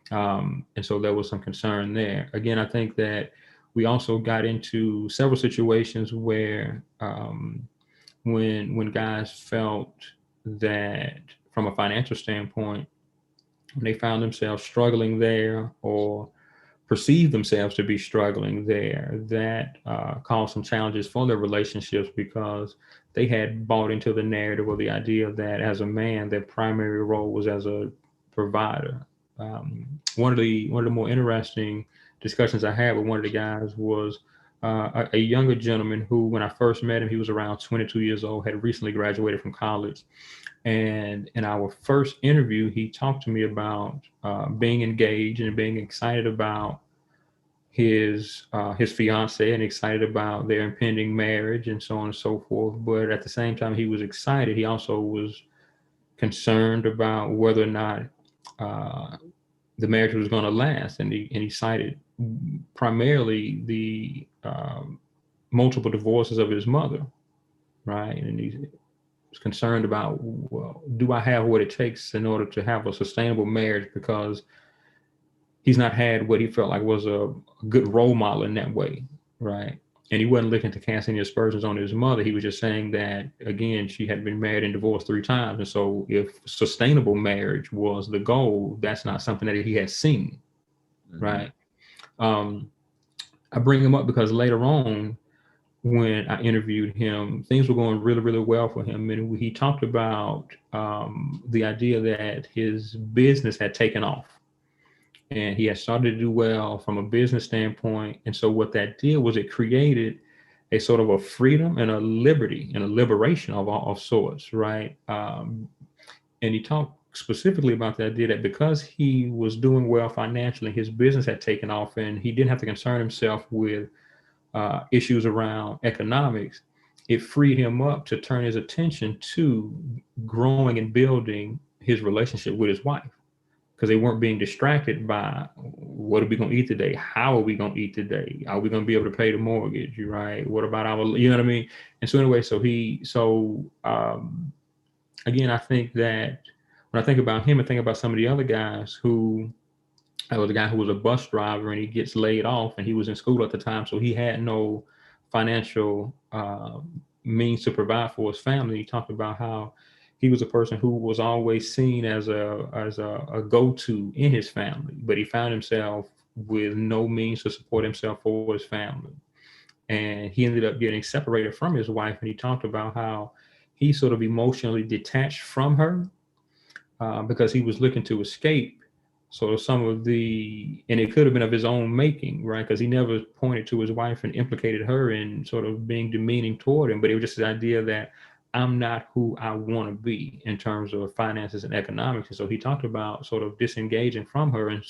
And so there was some concern there. Again, I think that we also got into several situations where when guys felt that from a financial standpoint, when they found themselves struggling there or perceive themselves to be struggling there, that caused some challenges for their relationships because they had bought into the narrative or the idea that as a man, their primary role was as a provider. One of the more interesting discussions I had with one of the guys was a younger gentleman who, when I first met him, he was around 22 years old, had recently graduated from college. And in our first interview, he talked to me about being engaged and being excited about his fiance and excited about their impending marriage and so on and so forth. But at the same time, he was excited. He also was concerned about whether or not uh, the marriage was going to last, and he cited primarily the multiple divorces of his mother, right? And he was concerned about, well, do I have what it takes in order to have a sustainable marriage? Because he's not had what he felt like was a good role model in that way, right? And he wasn't looking to cast any aspersions on his mother. He was just saying that, again, she had been married and divorced 3 times. And so if sustainable marriage was the goal, that's not something that he had seen, Hmm. right? Um, I bring him up because later on, when I interviewed him, things were going really, really well for him. And he talked about the idea that his business had taken off, and he had started to do well from a business standpoint. And so what that did was it created a sort of a freedom and a liberty and a liberation of sorts, right? And he talked specifically about the idea that because he was doing well financially, his business had taken off, and he didn't have to concern himself with issues around economics. It freed him up to turn his attention to growing and building his relationship with his wife, because they weren't being distracted by what are we going to eat today? How are we going to eat today? Are we going to be able to pay the mortgage? Right? What about our, you know what I mean? And so anyway, again, I think that when I think about him, I think about some of the other guys who, I was a guy who was a bus driver and he gets laid off, and he was in school at the time, so he had no financial means to provide for his family. He talked about how he was a person who was always seen as a go-to in his family, but he found himself with no means to support himself or his family. And he ended up getting separated from his wife, and he talked about how he sort of emotionally detached from her because he was looking to escape sort of some of the, and it could have been of his own making, right? Because he never pointed to his wife and implicated her in sort of being demeaning toward him, but it was just the idea that I'm not who I want to be in terms of finances and economics. And so he talked about sort of disengaging from her, and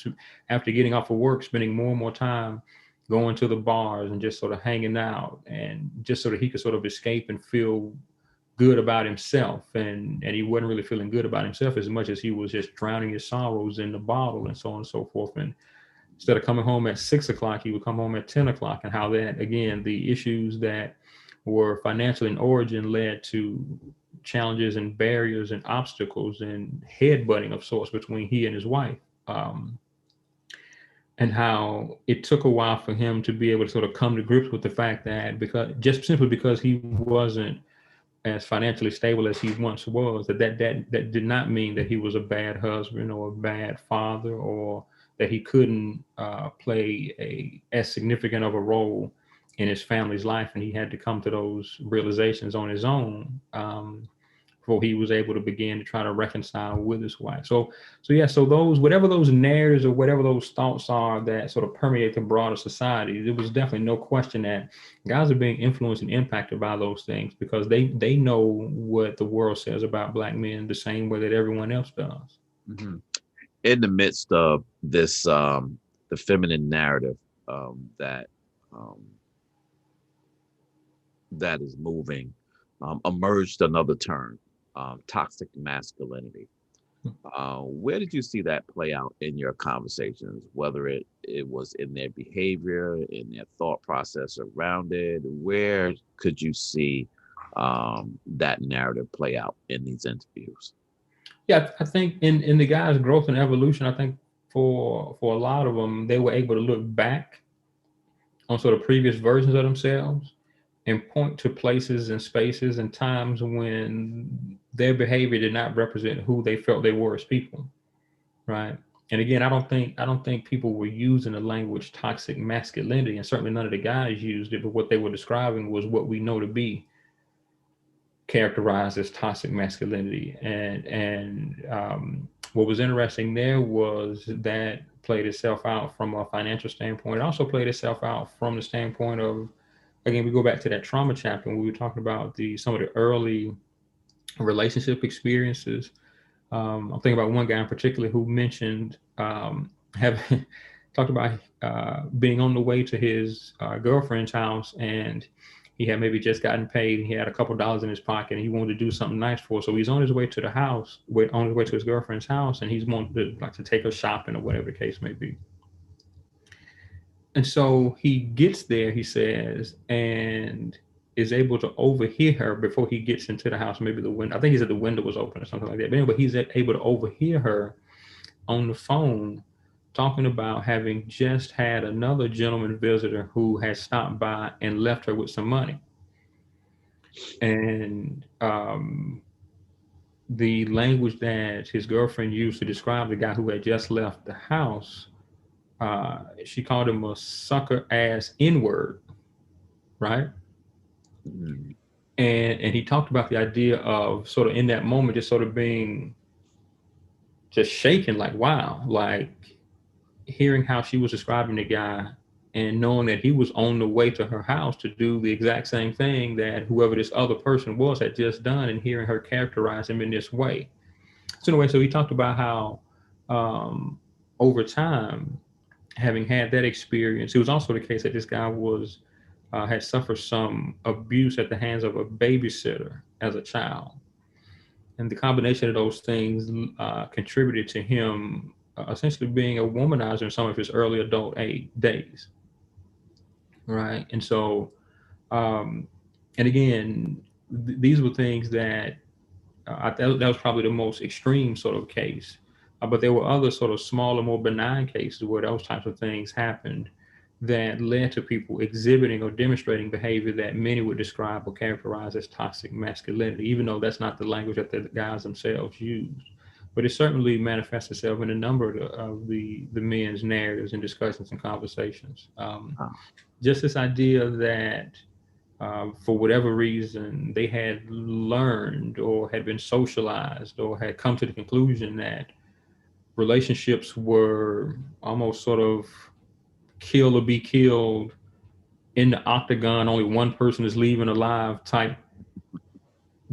after getting off of work, spending more and more time going to the bars and just sort of hanging out, and just so that he could sort of escape and feel good about himself. And he wasn't really feeling good about himself as much as he was just drowning his sorrows in the bottle and so on and so forth. And instead of coming home at 6 o'clock, he would come home at 10 o'clock. And how that, again, the issues that were financial in origin led to challenges and barriers and obstacles and headbutting of sorts between he and his wife. And how it took a while for him to be able to sort of come to grips with the fact that, because just simply because he wasn't as financially stable as he once was, that did not mean that he was a bad husband or a bad father, or that he couldn't play a as significant of a role in his family's life. And he had to come to those realizations on his own before he was able to begin to try to reconcile with his wife. So yeah, so those, whatever those narratives or whatever those thoughts are that sort of permeate the broader society, there was definitely no question that guys are being influenced and impacted by those things, because they know what the world says about black men the same way that everyone else does. Mhm. In the midst of this, the feminine narrative that um, that is moving, emerged another term, toxic masculinity. Where did you see that play out in your conversations? Whether it was in their behavior, in their thought process around it, where could you see that narrative play out in these interviews? Yeah, I think in the guys' growth and evolution, I think for a lot of them, they were able to look back on sort of previous versions of themselves and point to places and spaces and times when their behavior did not represent who they felt they were as people, right? And again, I don't think people were using the language toxic masculinity, and certainly none of the guys used it. But what they were describing was what we know to be characterized as toxic masculinity. And what was interesting there was that played itself out from a financial standpoint. It also played itself out from the standpoint of, again, we go back to that trauma chapter when we were talking about the some of the early relationship experiences. I'm thinking about one guy in particular who mentioned having talked about being on the way to his girlfriend's house, and he had maybe just gotten paid. He had a couple dollars in his pocket, and he wanted to do something nice for her. So he's on his way to the house, on his way to his girlfriend's house, and he's wanting to like to take her shopping or whatever the case may be. And so he gets there, he says, and is able to overhear her before he gets into the house. Maybe the window, I think he said the window was open or something like that. But anyway, he's able to overhear her on the phone talking about having just had another gentleman visitor who had stopped by and left her with some money. And the language that his girlfriend used to describe the guy who had just left the house, she called him a sucker ass N word, right? Mm, And he talked about the idea of sort of in that moment just sort of being just shaken, like wow, like hearing how she was describing the guy and knowing that he was on the way to her house to do the exact same thing that whoever this other person was had just done, and hearing her characterize him in this way. So anyway, so he talked about how um, over time, having had that experience, it was also the case that this guy was had suffered some abuse at the hands of a babysitter as a child, and the combination of those things contributed to him essentially being a womanizer in some of his early adult age days, right? And so, um, and again, these were things that that was probably the most extreme sort of case. But there were other sort of smaller, more benign cases where those types of things happened that led to people exhibiting or demonstrating behavior that many would describe or characterize as toxic masculinity, even though that's not the language that the guys themselves use. But it certainly manifests itself in a number of the men's narratives and discussions and conversations. Uh, Just this idea that for whatever reason, they had learned or had been socialized or had come to the conclusion that relationships were almost sort of kill or be killed in the octagon, only one person is leaving alive type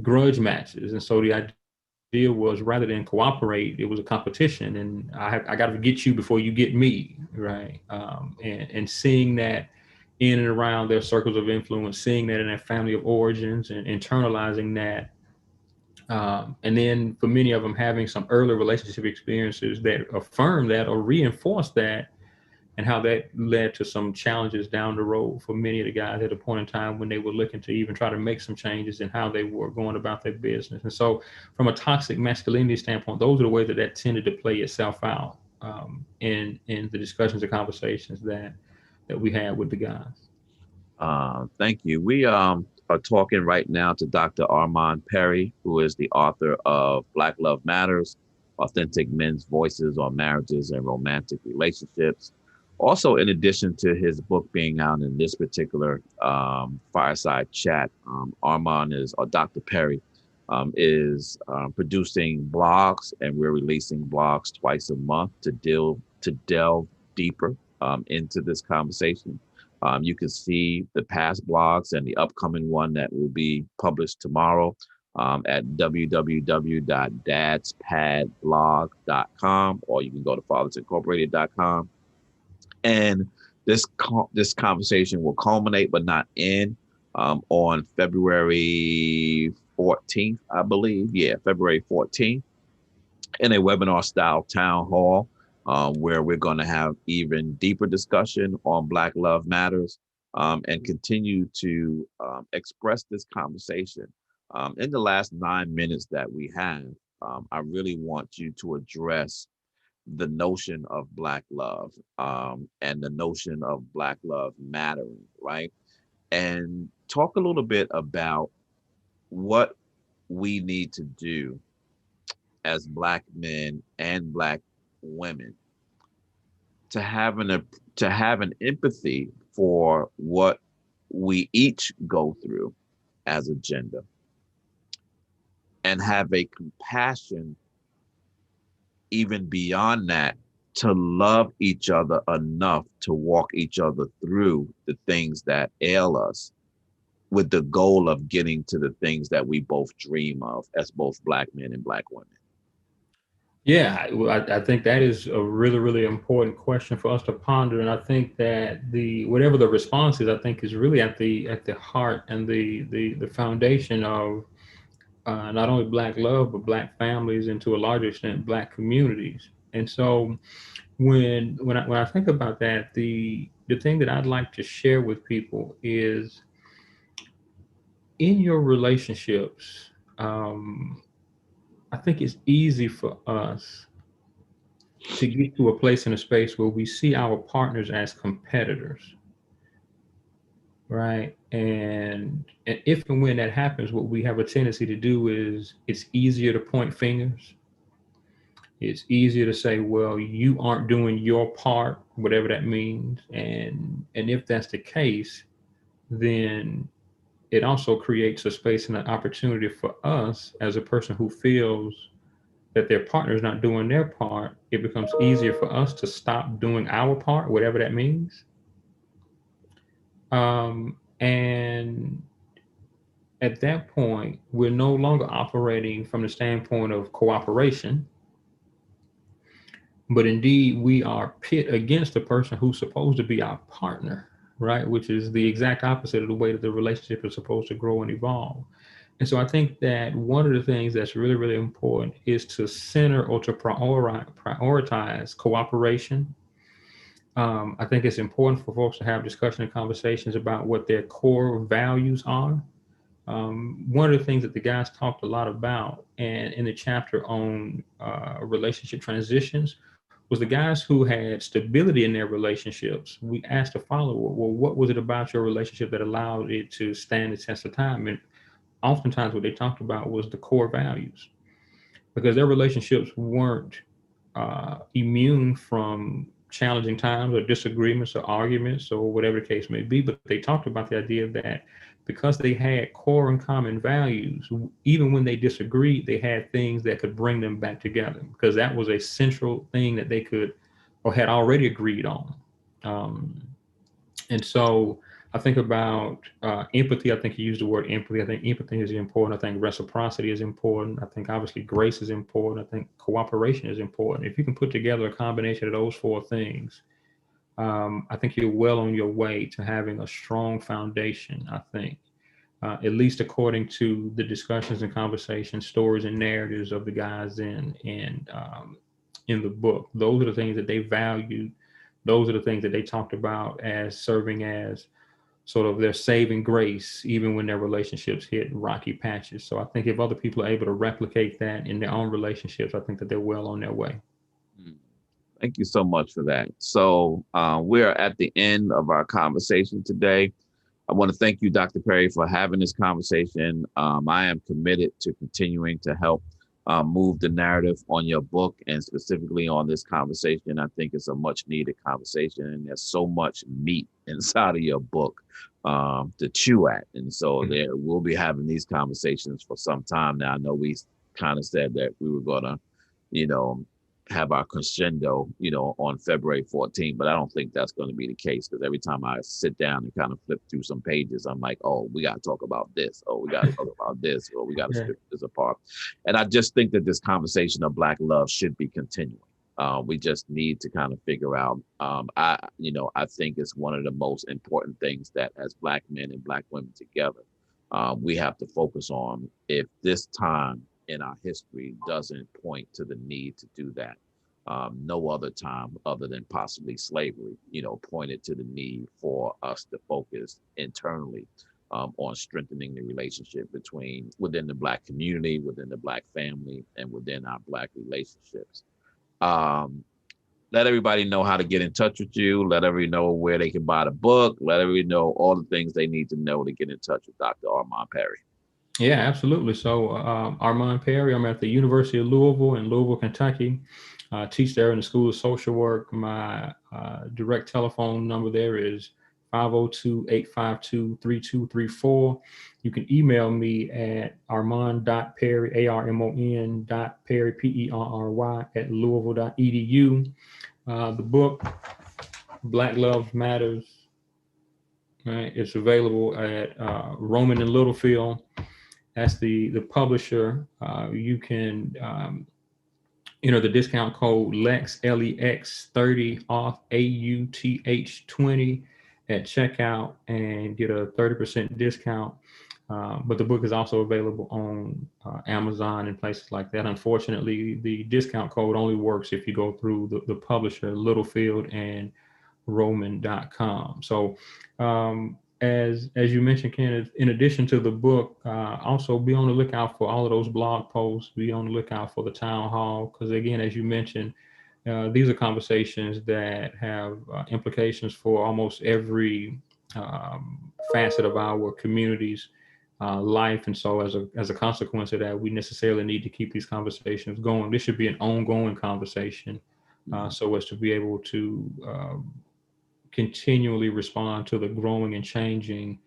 grudge matches. And so the idea was rather than cooperate, it was a competition, and I got to get you before you get me, right? And seeing that in and around their circles of influence, seeing that in their family of origins, and internalizing that. And then for many of them, having some early relationship experiences that affirm that or reinforce that, and how that led to some challenges down the road for many of the guys at a point in time when they were looking to even try to make some changes in how they were going about their business. And so, from a toxic masculinity standpoint, those are the ways that that tended to play itself out in the discussions and conversations that we had with the guys. thank you. We are talking right now to Dr. Armand Perry, who is the author of Black Love Matters, Authentic Men's Voices on Marriages and Romantic Relationships. Also, in addition to his book being out in this particular fireside chat, Armand is, or Dr. Perry, is producing blogs, and we're releasing blogs twice a month to delve deeper into this conversation. You can see the past blogs and the upcoming one that will be published tomorrow at www.dadspadblog.com, or you can go to fathersincorporated.com. And this conversation will culminate, but not end, on February 14th, I believe. Yeah, February 14th, in a webinar style town hall, where we're going to have even deeper discussion on Black Love Matters, and continue to express this conversation. In the last 9 minutes that we have, I really want you to address the notion of Black love, and the notion of Black love mattering, right? And talk a little bit about what we need to do as Black men and Black women to have to have an empathy for what we each go through as a gender, and have a compassion even beyond that, to love each other enough to walk each other through the things that ail us, with the goal of getting to the things that we both dream of as both Black men and Black women. Yeah, I think that is a really, really important question for us to ponder, and I think that the whatever the response is, I think is really at the heart and the foundation of not only Black love but Black families, and to a larger extent Black communities. And so when I think about that, the thing that I'd like to share with people is in your relationships. I think it's easy for us to get to a place in a space where we see our partners as competitors, right? And if and when that happens, what we have a tendency to do is it's easier to point fingers. It's easier to say, well, you aren't doing your part, whatever that means. And if that's the case, then it also creates a space and an opportunity for us as a person who feels that their partner is not doing their part, it becomes easier for us to stop doing our part, whatever that means. And at that point, we're no longer operating from the standpoint of cooperation, but indeed we are pit against the person who's supposed to be our partner, right? Which is the exact opposite of the way that the relationship is supposed to grow and evolve. And so I think that one of the things that's really, really important is to center or to prioritize cooperation. I think it's important for folks to have discussion and conversations about what their core values are. One of the things that the guys talked a lot about, and in the chapter on relationship transitions, was the guys who had stability in their relationships. We asked the follower, well, what was it about your relationship that allowed it to stand the test of time? And oftentimes, what they talked about was the core values, because their relationships weren't immune from challenging times or disagreements or arguments or whatever the case may be. But they talked about the idea that because they had core and common values, even when they disagreed, they had things that could bring them back together, because that was a central thing that they could or had already agreed on. Um, and so I think about empathy. I think you used the word empathy. I think empathy is important. I think reciprocity is important. I think obviously grace is important. I think cooperation is important. If you can put together a combination of those four things, I think you're well on your way to having a strong foundation, I think. At least according to the discussions and conversations, stories and narratives of the guys in the book. Those are the things that they valued. Those are the things that they talked about as serving as sort of their saving grace, even when their relationships hit rocky patches. So I think if other people are able to replicate that in their own relationships, I think that they're well on their way. Mm. Thank you so much for that. So we're at the end of our conversation today. I want to thank you, Dr. Perry, for having this conversation. I am committed to continuing to help move the narrative on your book and specifically on this conversation. I think it's a much needed conversation, and there's so much meat inside of your book to chew at. And so there we'll be having these conversations for some time now. I know we kind of said that we were going to, you know, have our crescendo, on February 14th, but I don't think that's going to be the case, because every time I sit down and kind of flip through some pages, I'm like, oh, we got to talk about this. Oh, we got to talk about this. Or we got to Yeah. strip this apart. And I just think that this conversation of Black love should be continuing. We just need to kind of figure out. I think it's one of the most important things that as Black men and Black women together, we have to focus on. If this time in our history doesn't point to the need to do that, no other time other than possibly slavery, pointed to the need for us to focus internally on strengthening the relationship within the Black community, within the Black family, and within our Black relationships. Um, Let everybody know how to get in touch with you. Let everybody know where they can buy the book. Let everybody know all the things they need to know to get in touch with Dr. Armand Perry. Yeah, absolutely. So, Armand Perry, I'm at the University of Louisville in Louisville, Kentucky. Teach there in the School of Social Work. My direct telephone number there is 502-852-3234. You can email me at armand.perry, armon.perry, Perry, at louisville.edu. The book, Black Love Matters, right? It's available at Roman and Littlefield. That's the publisher. You can enter the discount code LEX, LEX 30 off AUTH 20 at checkout and get a 30% discount. But the book is also available on Amazon and places like that. Unfortunately, the discount code only works if you go through the publisher, Littlefield and Roman.com. So, as you mentioned, Ken, in addition to the book, also be on the lookout for all of those blog posts. Be on the lookout for the town hall, because again, as you mentioned, these are conversations that have implications for almost every facet of our community's life. And so, as a consequence of that, we necessarily need to keep these conversations going. This should be an ongoing conversation, so as to be able to continually respond to the growing and changing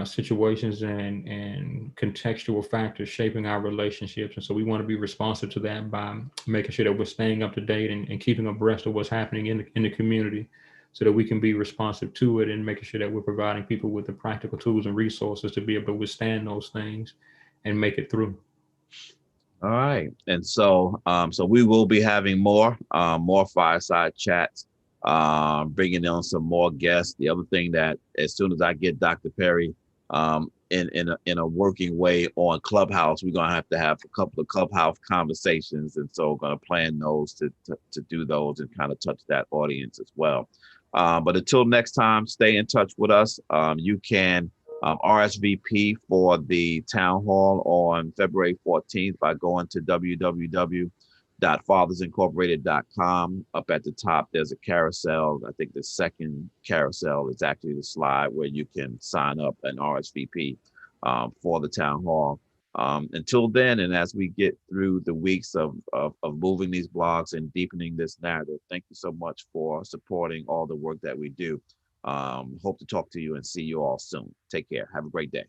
situations and contextual factors shaping our relationships. And so we want to be responsive to that by making sure that we're staying up to date and keeping abreast of what's happening in the community so that we can be responsive to it and making sure that we're providing people with the practical tools and resources to be able to withstand those things and make it through. All right. And so, so we will be having more fireside chats, bringing on some more guests. The other thing that as soon as I get Dr. Perry, in a working way on Clubhouse, we're going to have a couple of Clubhouse conversations. And so we're going to plan those to do those and kind of touch that audience as well. But until next time, stay in touch with us. You can RSVP for the town hall on February 14th by going to www.fathersincorporated.com. Up at the top, there's a carousel. I think the second carousel is actually the slide where you can sign up and RSVP for the town hall. Until then, and as we get through the weeks of moving these blogs and deepening this narrative, thank you so much for supporting all the work that we do. Hope to talk to you and see you all soon. Take care. Have a great day.